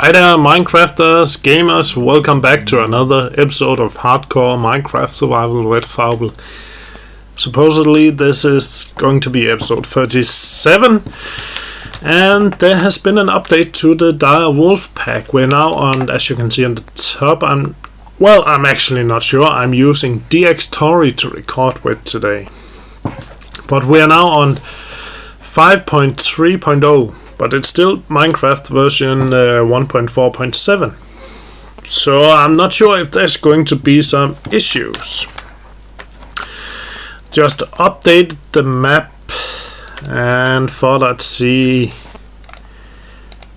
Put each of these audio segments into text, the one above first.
Hi there, Minecrafters, gamers, welcome back to another episode of Hardcore Minecraft Survival with Vaupell. Supposedly this is going to be episode 37, and there has been an update to the Dire Wolf pack. We're now on, as you can see on the top, I'm actually not sure, I'm using DxTory to record with today. But we are now on 5.3.0. But it's still Minecraft version 1.4.7. So I'm not sure if there's going to be some issues. Just update the map and thought I'd see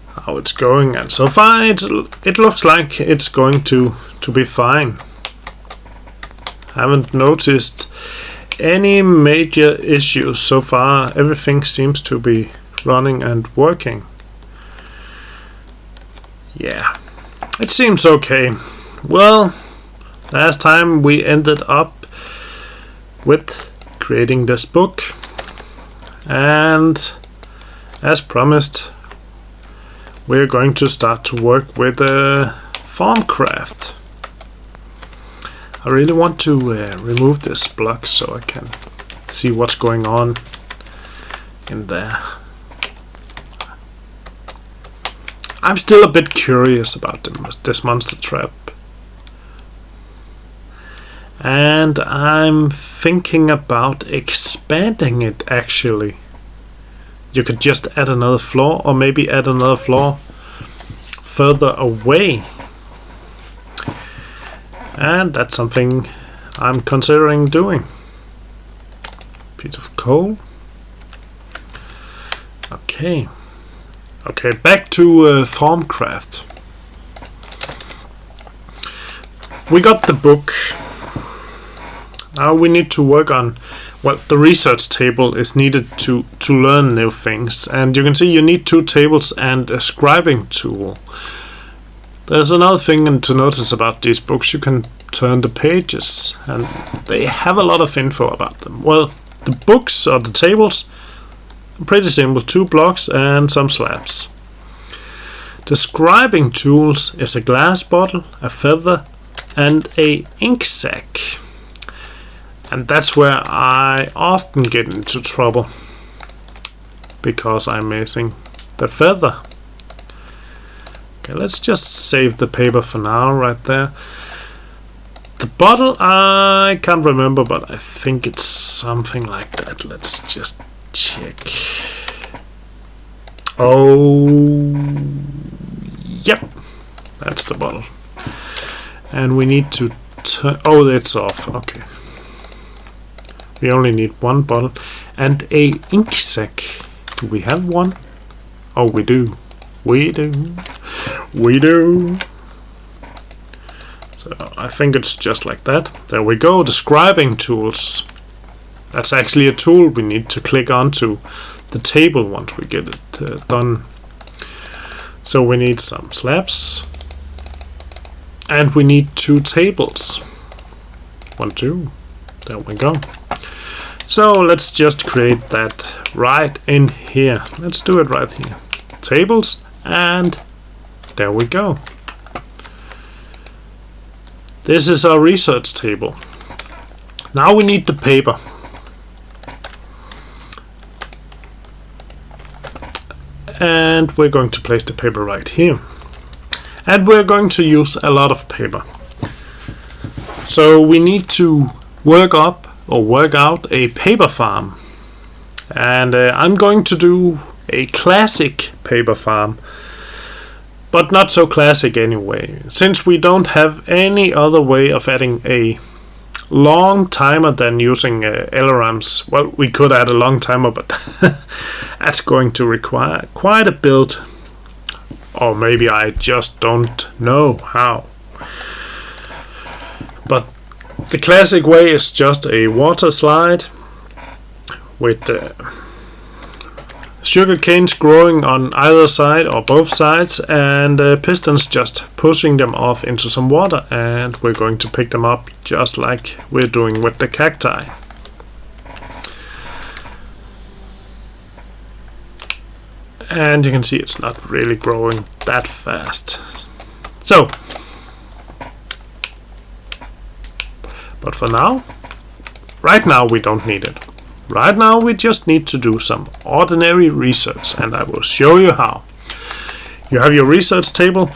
how it's going. And so far it looks like it's going to be fine. Haven't noticed any major issues so far. Everything seems to be running and working. Yeah, it seems okay. Well, last time we ended up with creating this book, and as promised we're going to start to work with Farmcraft. I really want to remove this block so I can see what's going on in there. I'm still a bit curious about this monster trap, and I'm thinking about expanding it. Actually, you could just add another floor, or maybe add another floor further away, and that's something I'm considering doing. Piece of coal. Okay, back to Farmcraft. We got the book. Now we need to work on, well, the research table is needed to learn new things. And you can see you need 2 tables and a scribing tool. There's another thing to notice about these books. You can turn the pages and they have a lot of info about them. Well, the books or the tables, pretty simple, 2 blocks and some slabs. The scribing tools is a glass bottle, a feather and a ink sac. And that's where I often get into trouble, because I'm missing the feather. Okay, let's just save the paper for now, right there. The bottle, I can't remember, but I think it's something like that. Let's just check. Oh, yep, that's the bottle. And we need to turn. Oh, it's off. Okay. We only need 1 bottle and a ink sac. Do we have one? Oh, we do. We do. So I think it's just like that. There we go. The scribing tools. That's actually a tool we need to click onto the table once we get it done. So we need some slabs, and we need 2 tables. 1, 2. There we go. So let's just create that right in here. Let's do it right here. Tables, and there we go. This is our research table. Now we need the paper. And we're going to place the paper right here. And we're going to use a lot of paper. So we need to work out a paper farm. And I'm going to do a classic paper farm. But not so classic anyway. Since we don't have any other way of adding a long timer than using LRMs. Well, we could add a long timer, but that's going to require quite a build. Or maybe I just don't know how. But the classic way is just a water slide with sugar canes growing on either side or both sides, and pistons just pushing them off into some water, and we're going to pick them up just like we're doing with the cacti. and you can see it's not really growing that fast. So, but for now, right now we don't need it. Right now we just need to do some ordinary research, and I will show you how. You have your research table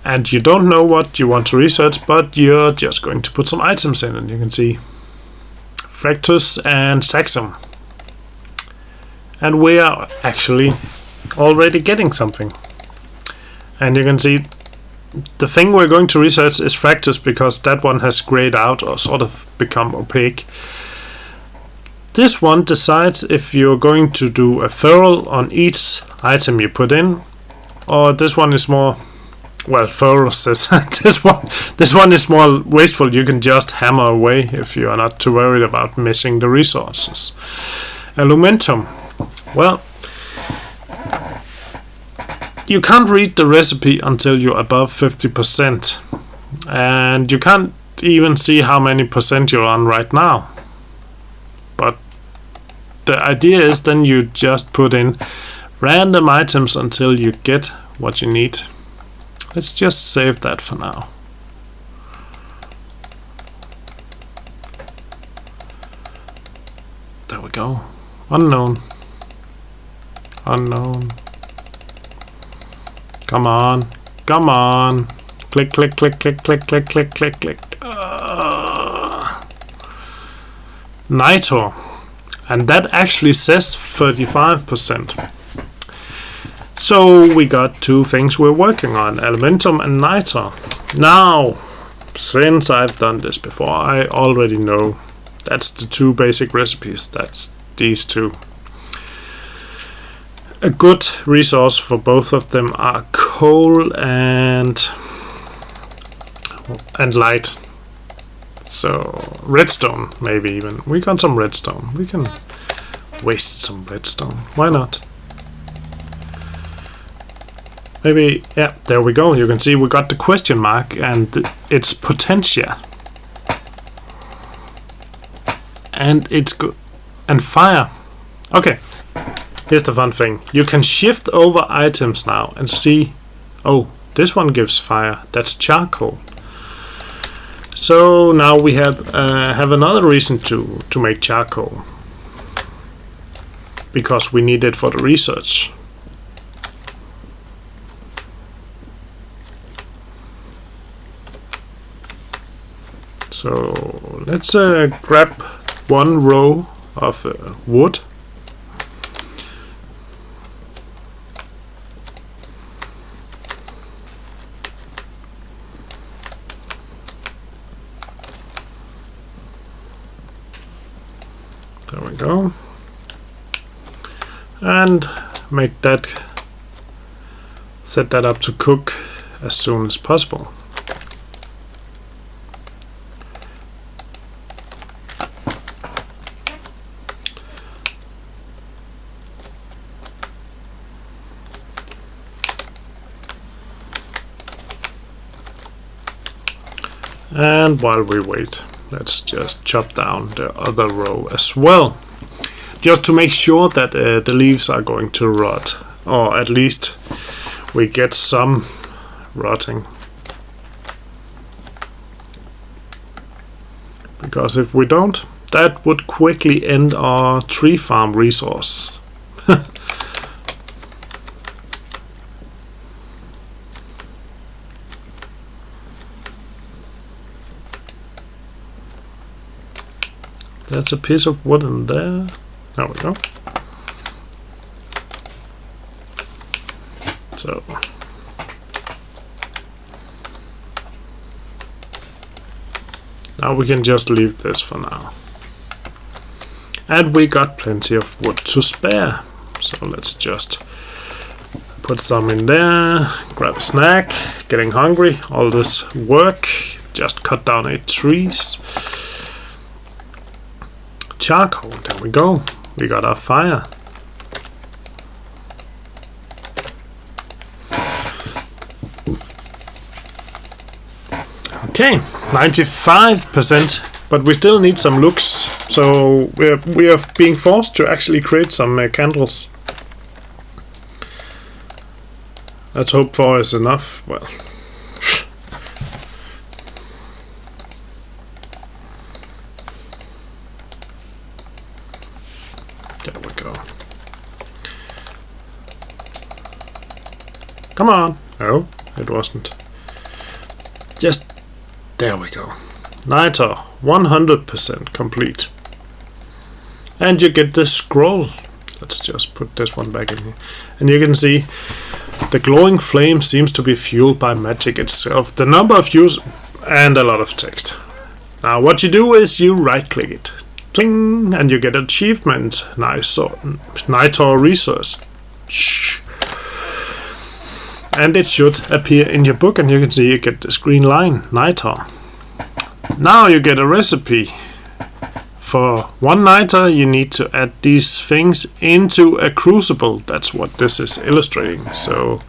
and you don't know what you want to research, but you're just going to put some items in, and you can see Fractus and Saxum. And we are actually already getting something. And you can see the thing we're going to research is Fractus, because that one has grayed out or sort of become opaque. This one decides if you're going to do a ferrule on each item you put in, or this one is more, well, ferrule says this one is more wasteful. You can just hammer away if you are not too worried about missing the resources. Alumentum, well, you can't read the recipe until you're above 50%, and you can't even see how many percent you're on right now. But the idea is then you just put in random items until you get what you need. Let's just save that for now. There we go. Unknown. Unknown. Come on. Come on. Click, click, click, click, click, click, click, click, click. Nitro. And that actually says 35%. So we got two things we're working on, Alumentum and Nitro. Now, since I've done this before, I already know that's the two basic recipes. That's these two. A good resource for both of them are coal and light. So redstone, maybe even. We got some redstone. We can waste some redstone. Why not? Maybe, yeah, there we go. You can see we got the question mark and its potentia. And it's good. And fire. Okay. Here's the fun thing. You can shift over items now and see, oh, this one gives fire. That's charcoal. So now we have another reason to make charcoal, because we need it for the research. So let's grab one row of wood. There we go. And make that, set that up to cook as soon as possible. And while we wait, let's just chop down the other row as well, just to make sure that the leaves are going to rot, or at least we get some rotting. Because if we don't, that would quickly end our tree farm resource. That's a piece of wood in there. There we go. So now we can just leave this for now. And we got plenty of wood to spare. So let's just put some in there, grab a snack, getting hungry, all this work, just cut down 8 trees. Charcoal, there we go. We got our fire. Okay, 95%, but we still need some looks, so we are being forced to actually create some candles. Let's hope 4 is enough. Well, there we go. Come on. No, it wasn't. Just there we go. Niter 100% complete. And you get the scroll. Let's just put this one back in here. And you can see the glowing flame seems to be fueled by magic itself. The number of views and a lot of text. Now what you do is you right click it. Ding, and you get achievement. Nice. Niter research. And it should appear in your book, and you can see you get this green line. Niter. Now you get a recipe. For 1 niter you need to add these things into a crucible. That's what this is illustrating. So,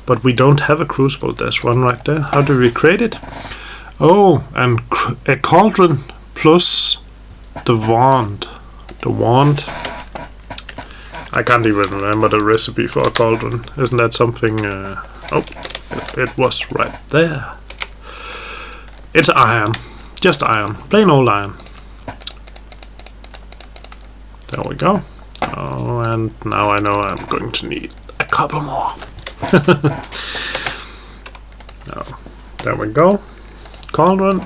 but we don't have a crucible. There's one right there. How do we create it? Oh, and a cauldron plus the wand. The wand. I can't even remember the recipe for a cauldron. Isn't that something? Oh, it was right there. It's iron. Just iron. Plain old iron. There we go. Oh, and now I know I'm going to need a couple more. Oh, there we go. Cauldron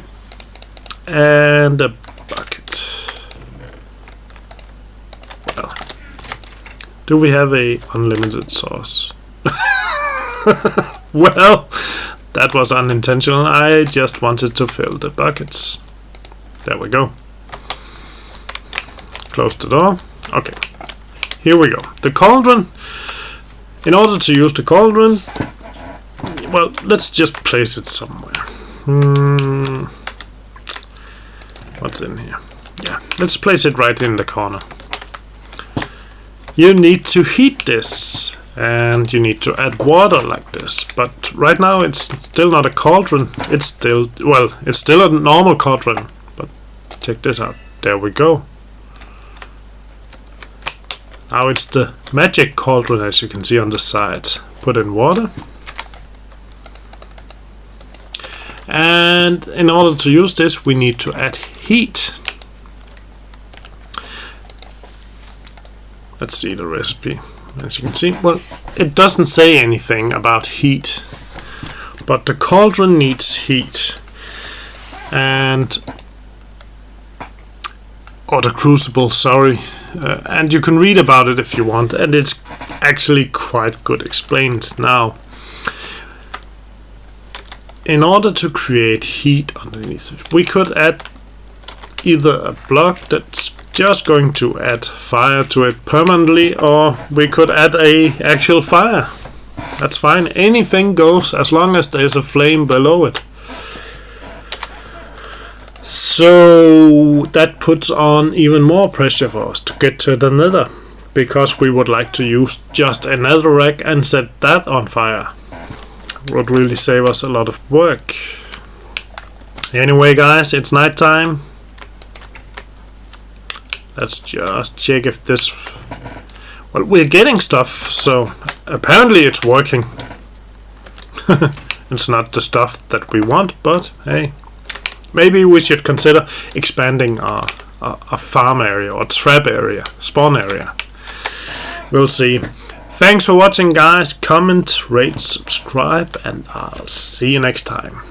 and a bucket. Well, do we have a unlimited sauce? Well, that was unintentional. I just wanted to fill the buckets. There we go. Close the door. Okay, here we go. The cauldron. In order to use the cauldron, well, let's just place it somewhere. What's in here? Yeah, let's place it right in the corner. You need to heat this, and you need to add water like this. But right now it's still not a cauldron. It's still, well, it's still a normal cauldron. But check this out. There we go. Now it's the magic cauldron, as you can see on the side. Put in water. And in order to use this, we need to add heat. Let's see the recipe. As you can see, well, it doesn't say anything about heat. But the cauldron needs heat. Or the crucible, sorry. And you can read about it if you want, and it's actually quite good explained. Now, in order to create heat underneath it, we could add either a block that's just going to add fire to it permanently, or we could add a actual fire. That's fine, anything goes as long as there's a flame below it. So that puts on even more pressure for us to get to the nether, because we would like to use just a nether rack and set that on fire. Would really save us a lot of work. Anyway guys, it's night time. Let's just check if this... Well, we're getting stuff, so apparently it's working. It's not the stuff that we want, but hey. Maybe we should consider expanding our farm area or trap area, spawn area. We'll see. Thanks for watching guys. Comment, rate, subscribe, and I'll see you next time.